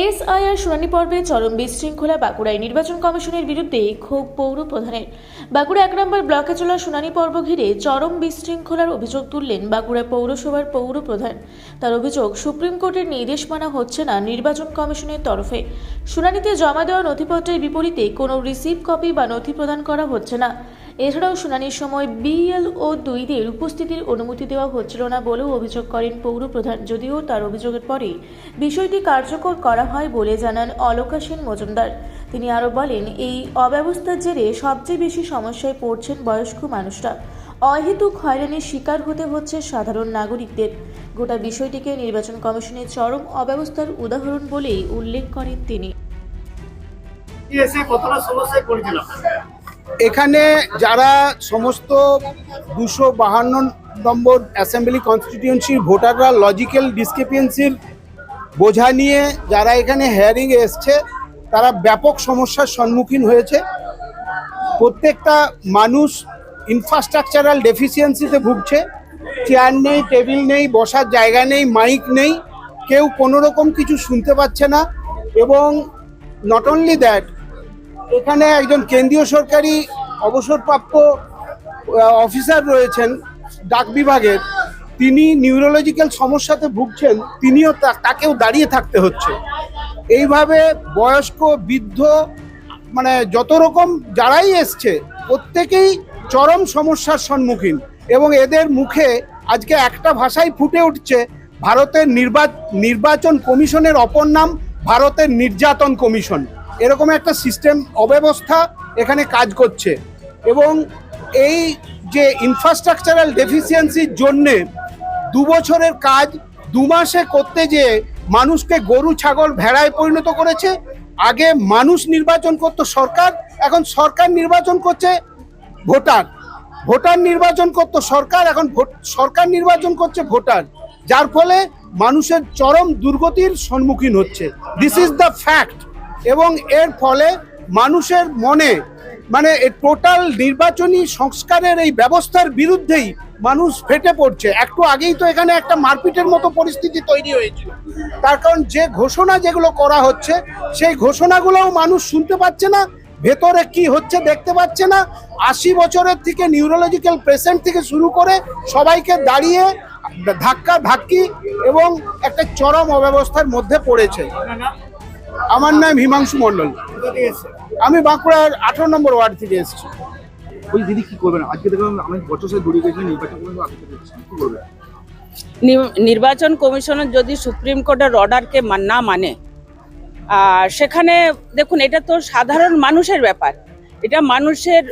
SIR শুনানি পর্বে চরম বিশৃঙ্খলা বাঁকুড়ায় নির্বাচন কমিশনের বিরুদ্ধে ক্ষোভ পৌর প্রধানের। বাঁকুড়া 1 নম্বর ব্লকে চলা শুনানি পর্ব ঘিরে চরম বিশৃঙ্খলার অভিযোগ তুললেন বাঁকুড়া পৌরসভার পৌর প্রধান। তার অভিযোগ, সুপ্রিম কোর্টের নির্দেশ মানা হচ্ছে না নির্বাচন কমিশনের তরফে। শুনানিতে জমা দেওয়া নথিপত্রের বিপরীতে কোনো রিসিভ কপি বা নথি প্রদান করা হচ্ছে না। এছাড়াও শুনানির সময় বিএলও 2দের উপস্থিতির অনুমতি দেওয়া হচ্ছিল না বলেও অভিযোগ করেন পৌর প্রধান। যদিও তার অভিযোগের পরে বিষয়টি কার্যকর করা হয় বলে জানান অলকা সেন মজুমদার। তিনি আরও বলেন, এই অব্যবস্থার জেরে সবচেয়ে বেশি সমস্যায় পড়ছেন বয়স্ক মানুষরা। অহেতুক হয়রানির শিকার হতে হচ্ছে সাধারণ নাগরিকদের। গোটা বিষয়টিকে নির্বাচন কমিশনের চরম অব্যবস্থার উদাহরণ বলেই উল্লেখ করেন তিনি। এখানে যারা সমস্ত 252 নম্বর অ্যাসেম্বলি কনস্টিটিউয়েন্সির ভোটাররা লজিক্যাল ডিসক্রিপেন্সির বোঝা নিয়ে যারা এখানে হেয়ারিংয়ে এসছে, তারা ব্যাপক সমস্যার সম্মুখীন হয়েছে। প্রত্যেকটা মানুষ ইনফ্রাস্ট্রাকচারাল ডেফিসিয়েন্সিতে ভুগছে। চেয়ার নেই, টেবিল নেই, বসার জায়গা নেই, মাইক নেই, কেউ কোনো রকম কিছু শুনতে পাচ্ছে না। এবং নট অনলি দ্যাট, এখানে একজন কেন্দ্রীয় সরকারি অবসরপ্রাপ্ত অফিসার রয়েছেন ডাক বিভাগের, তিনি নিউরোলজিক্যাল সমস্যাতে ভুগছেন, তিনিও তাকেও দাঁড়িয়ে থাকতে হচ্ছে। এইভাবে বয়স্ক, বৃদ্ধ, মানে যত রকম যারাই এসছে প্রত্যেকেই চরম সমস্যার সম্মুখীন। এবং এদের মুখে আজকে একটা ভাষাই ফুটে উঠছে, ভারতের নির্বাচন কমিশনের অপর নাম ভারতের নির্যাতন কমিশন। এরকম একটা সিস্টেম অব্যবস্থা এখানে কাজ করছে। এবং এই যে ইনফ্রাস্ট্রাকচারাল ডেফিসিয়েন্সির জন্যে 2 বছরের কাজ 2 মাসে করতে যেয়ে মানুষকে গরু, ছাগল, ভেড়ায় পরিণত করেছে। আগে মানুষ নির্বাচন করত সরকার, এখন সরকার নির্বাচন করছে ভোটার। ভোটার নির্বাচন করত সরকার, এখন সরকার নির্বাচন করছে ভোটার। যার ফলে মানুষের চরম দুর্গতির সম্মুখীন হচ্ছে। This is the fact. এবং এর ফলে মানুষের মনে, মানে টোটাল নির্বাচনী সংস্কারের এই ব্যবস্থার বিরুদ্ধেই মানুষ ফেটে পড়ছে। একটু আগেই তো এখানে একটা মারপিটের মতো পরিস্থিতি তৈরি হয়েছিল। তার কারণ যে ঘোষণা যেগুলো করা হচ্ছে, সেই ঘোষণাগুলোও মানুষ শুনতে পাচ্ছে না, ভেতরে কি হচ্ছে দেখতে পাচ্ছে না। 80 বছরের থেকে নিউরোলজিক্যাল পেশেন্ট থেকে শুরু করে সবাইকে দাঁড়িয়ে ধাক্কি এবং একটা চরম অব্যবস্থার মধ্যে পড়েছে। আমার নাম হিমাংশু মণ্ডল, আমি বাঁকুড়ার 18 নম্বর ওয়ার্ড থেকে এসেছি। ওই দিদি কি করবেন? আজকে দেখলাম আমি বছর সাথে দৌড়ে গেছিলাম নির্বাচন কমিশন, কি করবেন? নির্বাচন কমিশন যদি সুপ্রিম কোর্টের অর্ডারকে না মানে, সেখানে দেখুন, এটা তো সাধারণ মানুষের ব্যাপার, এটা মানুষের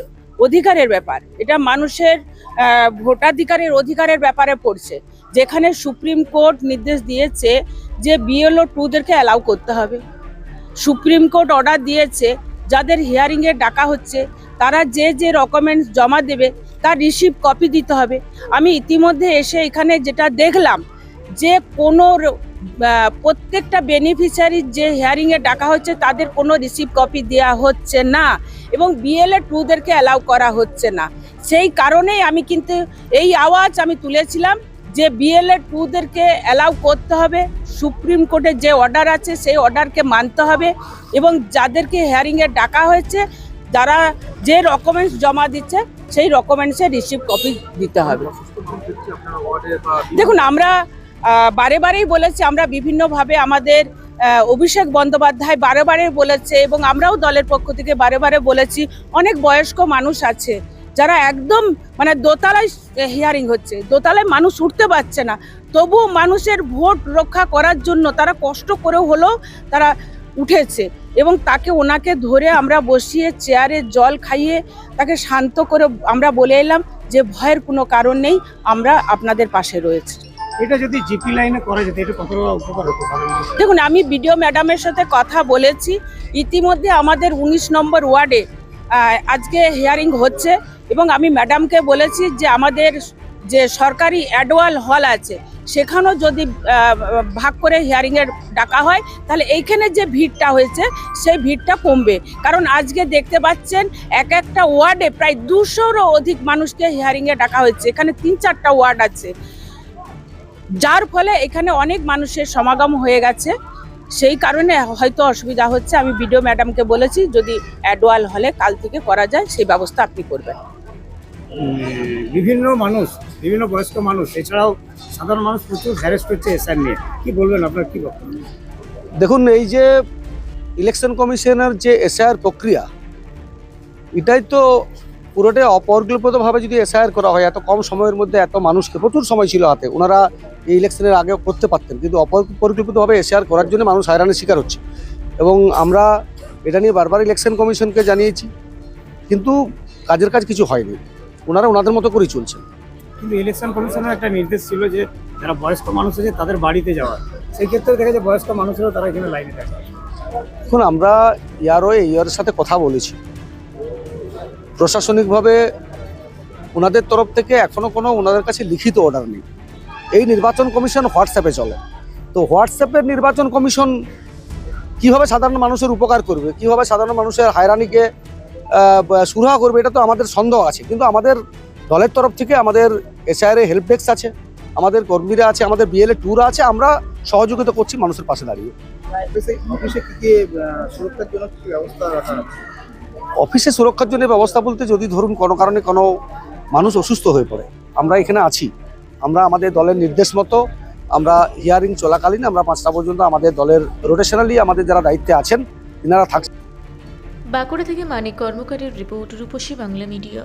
অধিকারের ব্যাপার, এটা মানুষের ভোটাধিকারের অধিকারের ব্যাপারে পড়ছে। যেখানে সুপ্রিম কোর্ট নির্দেশ দিয়েছে যে বিএলও 2দেরকে অ্যালাউ করতে হবে। সুপ্রিম কোর্ট অর্ডার দিয়েছে যাদের হিয়ারিংয়ে ডাকা হচ্ছে তারা যে যে ডকুমেন্টস জমা দেবে তার রিসিভ কপি দিতে হবে। আমি ইতিমধ্যে এসে এখানে যেটা দেখলাম যে কোনো প্রত্যেকটা বেনিফিশিয়ারির যে হিয়ারিংয়ে ডাকা হচ্ছে তাদের কোনো রিসিভ কপি দেওয়া হচ্ছে না এবং বিএলও 2দেরকে অ্যালাউ করা হচ্ছে না। সেই কারণেই আমি কিন্তু এই আওয়াজ আমি তুলেছিলাম যে বিএলও 2দেরকে অ্যালাউ করতে হবে। সুপ্রিম কোর্টের যে অর্ডার আছে সেই অর্ডারকে মানতে হবে এবং যাদেরকে হিয়ারিংয়ে ডাকা হয়েছে যারা যে ডকুমেন্টস জমা দিচ্ছে সেই ডকুমেন্টসে রিসিভ কপি দিতে হবে। দেখুন, আমরা বারেই বলেছি, আমরা বিভিন্নভাবে আমাদের অভিষেক বন্দ্যোপাধ্যায় বারে বলেছে এবং আমরাও দলের পক্ষ থেকে বারে বলেছি, অনেক বয়স্ক মানুষ আছে যারা একদম মানে দোতলায় হিয়ারিং হচ্ছে, দোতলায় মানুষ উঠতে পারছে না, তবুও মানুষের ভোট রক্ষা করার জন্য তারা কষ্ট করেও হলেও তারা উঠেছে এবং ওনাকে ধরে আমরা বসিয়ে চেয়ারে জল খাইয়ে তাকে শান্ত করে আমরা বলে এলাম যে ভয়ের কোনো কারণ নেই, আমরা আপনাদের পাশে রয়েছি। এটা যদি জিপি লাইনে করা যেত এটা কতটা উপকার হতো? দেখুন, আমি বিডিও ম্যাডামের সাথে কথা বলেছি, ইতিমধ্যে আমাদের 19 নম্বর ওয়ার্ডে আজকে হিয়ারিং হচ্ছে এবং আমি ম্যাডামকে বলেছি যে আমাদের যে সরকারি অ্যাডওয়াল হল আছে সেখানেও যদি ভাগ করে হিয়ারিংয়ের ডাকা হয় তাহলে এইখানে যে ভিড়টা হয়েছে সেই ভিড়টা কমবে। কারণ আজকে দেখতে পাচ্ছেন একটা ওয়ার্ডে প্রায় 200রও অধিক মানুষকে হিয়ারিংয়ে ডাকা হয়েছে। এখানে 3-4টা ওয়ার্ড আছে, যার ফলে এখানে অনেক মানুষের সমাগম হয়ে গেছে। সেই কারণে হয়তো অসুবিধা হচ্ছে। আমি বিডিও ম্যাডামকে বলেছি যদি অ্যাডওয়াল হলে কাল থেকে করা যায় সেই ব্যবস্থা আপনি করবেন। বিভিন্ন মানুষ, বিভিন্ন বয়স্ক মানুষ, এছাড়াও সাধারণ মানুষ প্রচুর হ্যারেস্ট হচ্ছে এসআর নিয়ে, কি বলবেন, আপনার কি বক্তব্য? দেখুন, এই যে ইলেকশন কমিশনের যে এসআইআর প্রক্রিয়া, এটাই তো পুরোটাই অপরিকল্পিতভাবে যদি এসআইআর করা হয়, এত কম সময়ের মধ্যে এত মানুষকে, প্রচুর সময় ছিল হাতে, ওনারা এই ইলেকশনের আগেও করতে পারতেন, কিন্তু অপরিকল্পিতভাবে এসআইআর করার জন্য মানুষ হয়রানির শিকার হচ্ছে। এবং আমরা এটা নিয়ে বারবার ইলেকশন কমিশনকে জানিয়েছি, কিন্তু কাজের কাজ কিছু হয়নি, ওনারা ওনাদের মতো করেই চলছেন। কিন্তু ইলেকশন কমিশনের একটা নির্দেশ ছিল যে যারা বয়স্ক মানুষ আছে তাদের বাড়িতে যাওয়া, সেই ক্ষেত্রে দেখা যায় বয়স্ক মানুষেরও তারা এখানে লাইনে থাকে। এখন আমরা ইয়ার সাথে কথা বলেছি, প্রশাসনিকভাবে ওনাদের তরফ থেকে এখনো কোনো ওনাদের কাছে লিখিত অর্ডার নেই। এই নির্বাচন কমিশন হোয়াটসঅ্যাপে চলে, তো হোয়াটসঅ্যাপের নির্বাচন কমিশন কিভাবে সাধারণ মানুষের উপকার করবে, কিভাবে সাধারণ মানুষের হয়রানিকে সুরাহা করবে, এটা তো আমাদের সন্দেহ আছে। কিন্তু আমাদের দলের তরফ থেকে আমাদের এসআইআর হেল্প ডেস্ক আছে, আমাদের কর্মীরা আছে, আমাদের বিএলএ ট্যুর আছে, আমরা সহযোগিতা করছি মানুষের পাশে দাঁড়িয়ে। অফিসে কি কি সুরক্ষার জন্য কি ব্যবস্থা রাখা আছে? অফিসে সুরক্ষার জন্য ব্যবস্থা বলতে, যদি ধরুন কোনো কারণে কোনো মানুষ অসুস্থ হয়ে পড়ে, আমরা এখানে আছি, আমরা আমাদের দলের নির্দেশ মতো আমরা হিয়ারিং চলাকালীন আমরা 5টা পর্যন্ত আমাদের দলের রোটেশনালি আমাদের যারা দায়িত্বে আছেন তিনারা থাকছেন। বাঁকুড়া থেকে মানিক কর্মকারের রিপোর্ট, রূপসী বাংলা মিডিয়া।